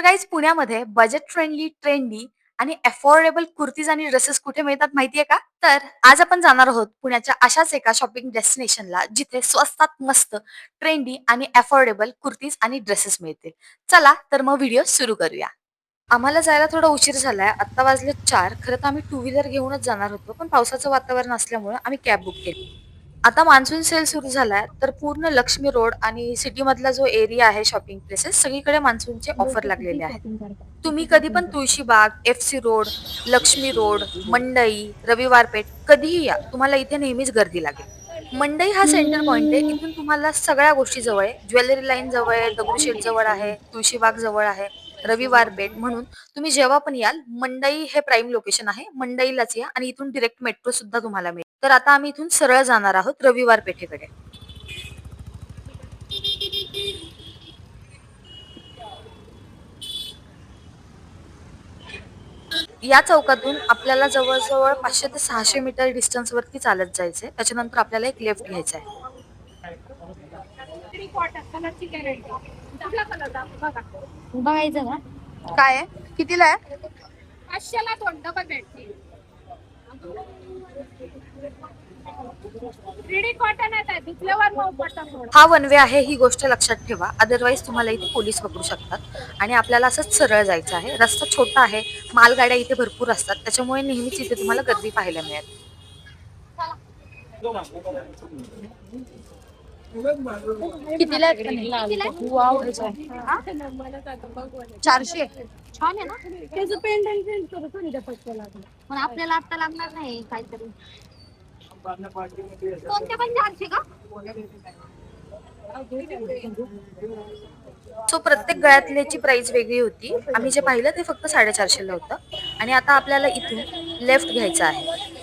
Guys पुण्यामध्ये budget friendly, trendy आणि affordable kurtis आणि ड्रेसेस कुठे मिळतात माहितीये का? तर आज आपण जाणार आहोत पुण्याच्या अशाच एका शॉपिंग डेस्टिनेशनला जिथे स्वस्तात मस्त ट्रेंडी आणि अफोर्डेबल कुर्तीज आणि ड्रेसेस मिळतील. चला तर मग व्हिडिओ सुरू करूया. आम्हाला जायला थोडा उशीर झालाय. आत्ता वाजले 4. खरं तर आम्ही टू व्हीलर घेऊनच जाणार होतो, पण पावसाचं वातावरण असल्यामुळे आम्ही कॅब बुक केली. आता मान्सून सेल सुरू झालाय, तर पूर्ण लक्ष्मी रोड आणि सिटीमधला जो एरिया आहे शॉपिंग प्लेसेस सगळीकडे मान्सूनचे ऑफर लागलेले आहेत. तुम्ही कधी पण Tulshibaug, FC road, Laxmi road, Mandai, Raviwar Peth कधीही या. तुम्हाला इथे नेहमीच गर्दी लागेल. मंडई हा सेंटर पॉइंट आहे. इथून तुम्हाला सगळ्या गोष्टी जवळ आहे. ज्वेलरी लाईन जवळ आहे, दगडूशेठ जवळ आहे, तुळशीबाग जवळ आहे, रविवार पेठ म्हणून तुम्ही जेव्हा पण याल, मंडई हे प्राईम लोकेशन आहे. मंडईलाच या आणि इथून डायरेक्ट मेट्रो सुद्धा तुम्हाला मिळेल. तर आता आम्ही इथून सरळ जाणार आहोत रविवार पेठेकडे. या चौकातून आपल्याला जवळ-जवळ 500 ते 600 मीटर डिस्टन्सवरती चालत जायचंय. त्याच्यानंतर आपल्याला एक लेफ्ट घ्यायचा आहे. बघायचं का? काय आहे? कितीला आहे? 500ला 2 डबल भेटतील. 3D कॉटन आहे, धुतल्यावर मऊ पडतात थोडं. हा वन वे आहे ही गोष्ट लक्षात ठेवा. अदरवाईज तुम्हाला इथे पोलीस पकडू शकतात आणि आपल्याला असंच सरळ जायचं आहे. रस्ता छोटा आहे. मालगाड्या इथे भरपूर असतात. त्याच्यामुळे नेहमीच इथे तुम्हाला गर्दी पाहायला मिळेल. कितीला आहेत पण हे? वाव, हा? 400. छान आहे ना? त्याचं पेंडंट चेंज करू थोडी डफट लागलं. पण आपल्याला आता लागणार नाही काहीतरी. कोणते पण 400 का? सो प्रत्येक गळ्यातल्याची प्राइस वेगळी होती. आम्ही जे पाहिलं ते फक्त 450 ला होतं आणि आता आपल्याला इथून लेफ्ट घ्यायचं आहे.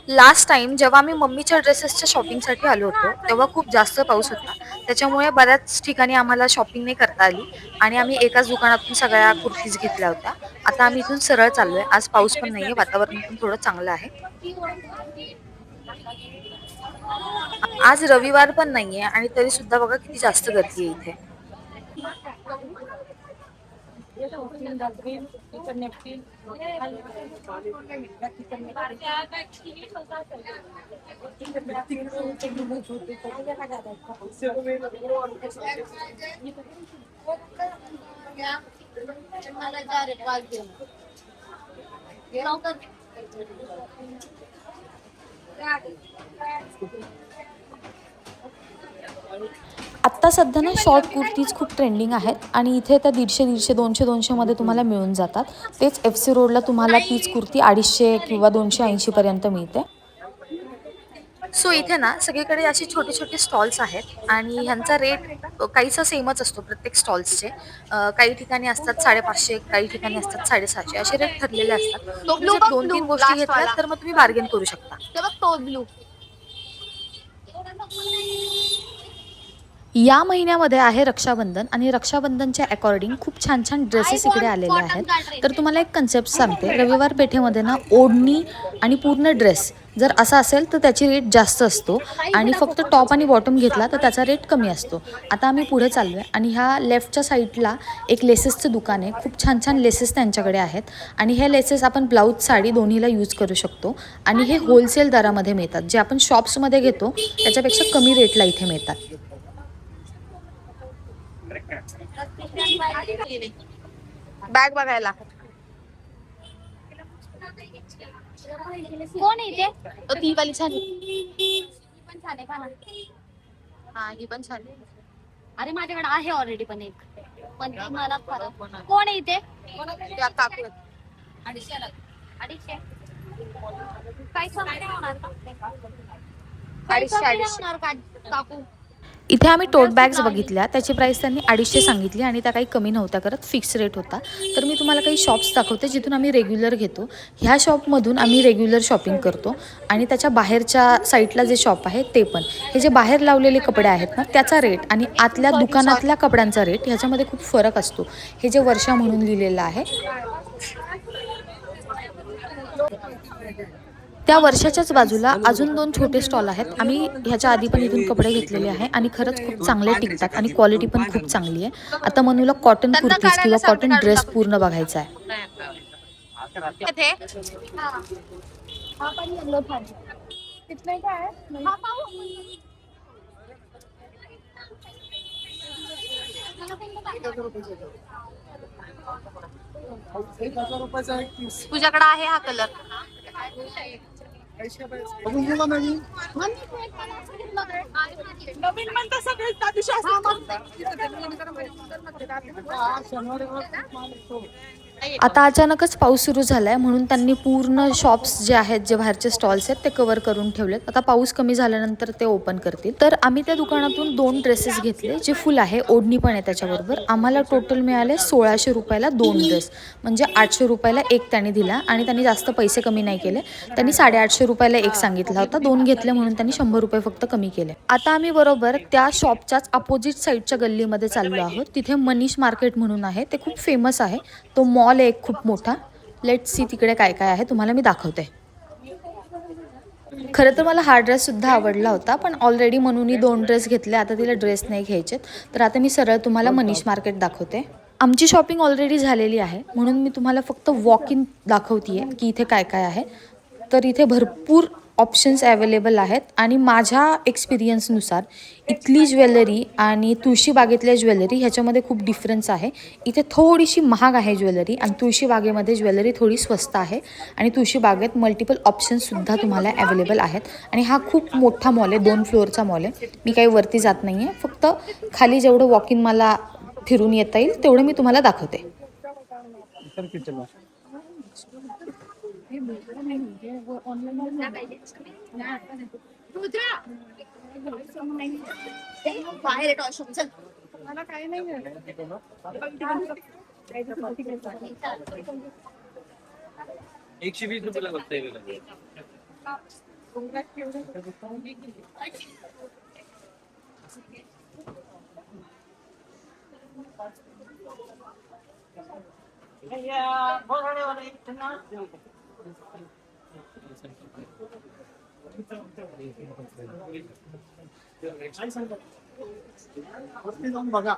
लास्ट टाईम जेव्हा आम्ही मम्मीच्या ड्रेसेसच्या शॉपिंगसाठी आलो होतो, तेव्हा खूप जास्त पाऊस होता. त्याच्यामुळे बऱ्याच ठिकाणी आम्हाला शॉपिंग नाही करता आली आणि आम्ही एकाच दुकानातून सगळ्या कुर्तीज घेतल्या होत्या. आता आम्ही इथून सरळ चाललोय. आज पाऊस पण नाहीये, वातावरण पण थोडं चांगलं आहे. आज रविवार पण नाहीये आणि तरी सुद्धा बघा किती जास्त गर्दी आहे इथे. आत्ता सध्या ना शॉर्ट कुर्तीज खूप ट्रेंडिंग आहेत आणि इथे त्या 150-150, 200-200 मध्ये तुम्हाला मिळून जातात. तेच एफसी रोडला तुम्हाला तीच कुर्ती 250 किंवा 280 पर्यंत मिळते. सो इथे ना सगळीकडे असे छोटे-छोटे स्टॉल्स आहेत आणि ह्यांचा रेट काहीसा सेमच असतो प्रत्येक स्टॉल्सचे. काही ठिकाणी असतात 550, काही ठिकाणी असतात 750 असे रेट ठरलेले असतात. तो तुम्ही ब्लू जर बघ, ब्लू 2-3 गोष्टी लास्ट घेतल्यात वाला. तर मग तुम्ही बार्गेन करू शकता. ते बघ तो ब्लू. या महिन्यामध्ये आहे रक्षाबंधन आणि रक्षाबंधनच्या अकॉर्डिंग खूप छान छान आय ड्रेसेस इकडे वॉन्ट आलेले आहेत. कॉटन का ड्रेस तर आहे. तुम्हाला एक कन्सेप्ट सांगते. रविवार पेठेमध्ये ना ओढणी आणि पूर्ण ड्रेस जर असा असेल तर त्याची रेट जास्त असतो आणि फक्त टॉप आणि बॉटम घेतला तर त्याचा रेट कमी असतो. आता आम्ही पुढे चाललोय आणि ह्या लेफ्टच्या साईडला एक लेसेसचं दुकान आहे. खूप छान छान लेसेस त्यांच्याकडे आहेत आणि हे लेसेस आपण ब्लाऊज, साडी दोन्हीला यूज करू शकतो आणि हे होलसेल दरामध्ये मिळतात. जे आपण शॉप्समध्ये घेतो त्याच्यापेक्षा कमी रेटला इथे मिळतात. बॅग बघायला कोण आहे ते? ती वाली छान आहे. ही पण छान आहे का? हा ही पण छान आहे. अरे माझ्याकडे आहे ऑलरेडी पण एक, पण ती मला फरक. कोण आहे ते? त्या काकू 250. काय कमी नाही होणार का? काही 250, कमी नाही 250. होणार का काकू? इथे आम्ही टोट बॅग्स बघितल्या. त्याची प्राइस त्यांनी 250 सांगितली आणि त्या काही कमी नव्हत्या करत, फिक्स रेट होता. तर मी तुम्हाला काही शॉप्स दाखवते जिथून आम्ही रेग्युलर घेतो. ह्या शॉपमधून आम्ही रेग्युलर शॉपिंग करतो आणि त्याच्या बाहेरच्या साईडला जे शॉप आहे ते पण. हे जे बाहेर लावलेले कपडे आहेत ना त्याचा रेट आणि आतल्या दुकानातल्या कपड्यांचा रेट ह्याच्यामध्ये खूप फरक असतो. हे जे वर्षा म्हणून लिहिलेलं आहे त्या वर्षाच्याच बाजूला अजून 2 छोटे स्टॉल आहेत. आम्ही ह्याच्या आधी पण इथून कपडे घेतलेले आहे आणि खरंच खूप चांगले टिकतात आणि क्वालिटी पण खूप चांगली आहे. आता मनूला कॉटन त्यांना कुर्तीज काढायला किंवा सांगते, कॉटन काढून ड्रेस दाखव. पूर्ण बघायचा आहे. ते हा पण येलो था. कितने का है? हा पाहू. तुझ्याकडे आहे हा कलर. नवीन म्हणता सगळे त्या दिवशी आता अचानकच पाऊस सुरू झालाय म्हणून त्यांनी पूर्ण शॉप्स जे आहेत, जे बाहेरचे स्टॉल्स आहेत ते कव्हर करून ठेवलेत. आता पाऊस कमी झाल्यानंतर ते ओपन करतील. तर आम्ही त्या दुकानातून 2 ड्रेसेस घेतले जे फुल आहे, ओढणी पण आहे त्याच्याबरोबर. आम्हाला टोटल मिळाले 1600 रुपयाला 2 ड्रेस, म्हणजे 800 रुपयाला एक त्यांनी दिला आणि त्यांनी जास्त पैसे कमी नाही केले. त्यांनी 850 रुपयाला एक सांगितला होता, 2 घेतले म्हणून त्यांनी 100 रुपये फक्त कमी केले. आता आम्ही बरोबर त्या शॉपच्याच अपोजिट साईडच्या गल्लीमध्ये चाललो आहोत. तिथे मनीष मार्केट म्हणून आहे, ते खूप फेमस आहे. तो मॉल आहे एक खूप मोठा. लेट्स सी तिकडे काय काय आहे तुम्हाला मी दाखवते. खरं तर मला हा ड्रेस सुद्धा आवडला होता, पण ऑलरेडी म्हणून 2 ड्रेस घेतले. आता तिला ड्रेस नाही घ्यायचे, तर आता मी सरळ तुम्हाला मनीष मार्केट दाखवते. आमची शॉपिंग ऑलरेडी झालेली आहे म्हणून मी तुम्हाला फक्त वॉक इन दाखवते आहे की इथे काय काय आहे. तर इथे भरपूर ऑप्शन्स अवेलेबल आहेत आणि माझ्या एक्सपिरियन्सनुसार इथली ज्वेलरी आणि तुळशीबागेतल्या ज्वेलरी ह्याच्यामध्ये खूप डिफरन्स आहे. इथे थोडीशी महाग आहे ज्वेलरी आणि तुळशीबागेमध्ये ज्वेलरी थोडी स्वस्त आहे आणि तुळशीबागेत मल्टिपल ऑप्शन्ससुद्धा तुम्हाला अवेलेबल आहेत. आणि हा खूप मोठा मॉल आहे, 2 फ्लोअरचा मॉल आहे. मी काही वरती जात नाही आहे, फक्त खाली जेवढं वॉक इन मला फिरून येता येईल तेवढं मी तुम्हाला दाखवते. बाहेर येतो अशोक चल. ₹120 फक्त आहे वेगळं. बघा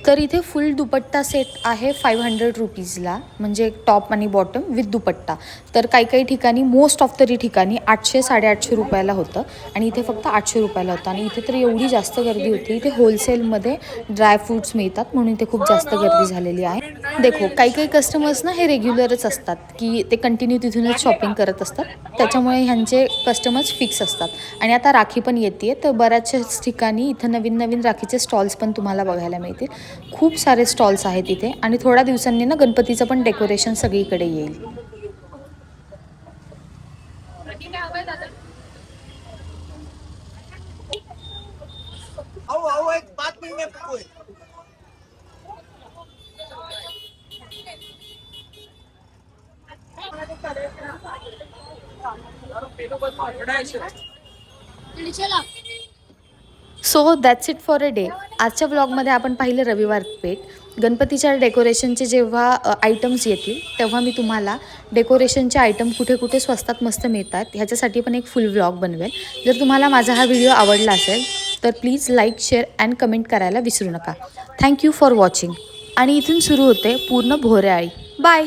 तर इथे फुल दुपट्टा सेट आहे 500 रुपीजला, म्हणजे टॉप आणि बॉटम विथ दुपट्टा. तर काही काही ठिकाणी, मोस्ट ऑफ तरी ठिकाणी 800-850 रुपयाला होतं आणि इथे फक्त 800 रुपयाला होतं. आणि इथे तर एवढी जास्त गर्दी होती. इथे होलसेलमध्ये ड्रायफ्रूट्स मिळतात म्हणून इथे खूप जास्त गर्दी झालेली आहे. देखो काही काही कस्टमर्स ना हे रेग्युलरच असतात की ते कंटिन्यू तिथूनच शॉपिंग करत असतात, त्याच्यामुळे ह्यांचे कस्टमर्स फिक्स असतात. आणि आता राखी पण येते, तर बऱ्याचशाच ठिकाणी इथं नवीन नवीन राखीचे स्टॉल्स पण तुम्हाला बघायला मिळतील. खूप सारे स्टॉल्स आहेत इथे आणि थोड्या दिवसांनी ना गणपतीचं पण डेकोरेशन सगळीकडे येईल. एक बात मैं आपको so that's it for a day. आजच्या ब्लॉगमध्ये आपण पाहिलं रविवार पेठ. गणपतीच्या डेकोरेशनचे जेव्हा आयटम्स येतील तेव्हा मी तुम्हाला डेकोरेशनचे आयटम कुठे कुठे स्वस्तात मस्त मिळतात ह्याच्यासाठी पण एक फुल व्लॉग बनवेल. जर तुम्हाला माझा हा व्हिडिओ आवडला असेल तर please like, share and comment करायला विसरू नका. Thank you for watching. आणि इथून सुरू होते पूर्ण भोरेआळी. बाय.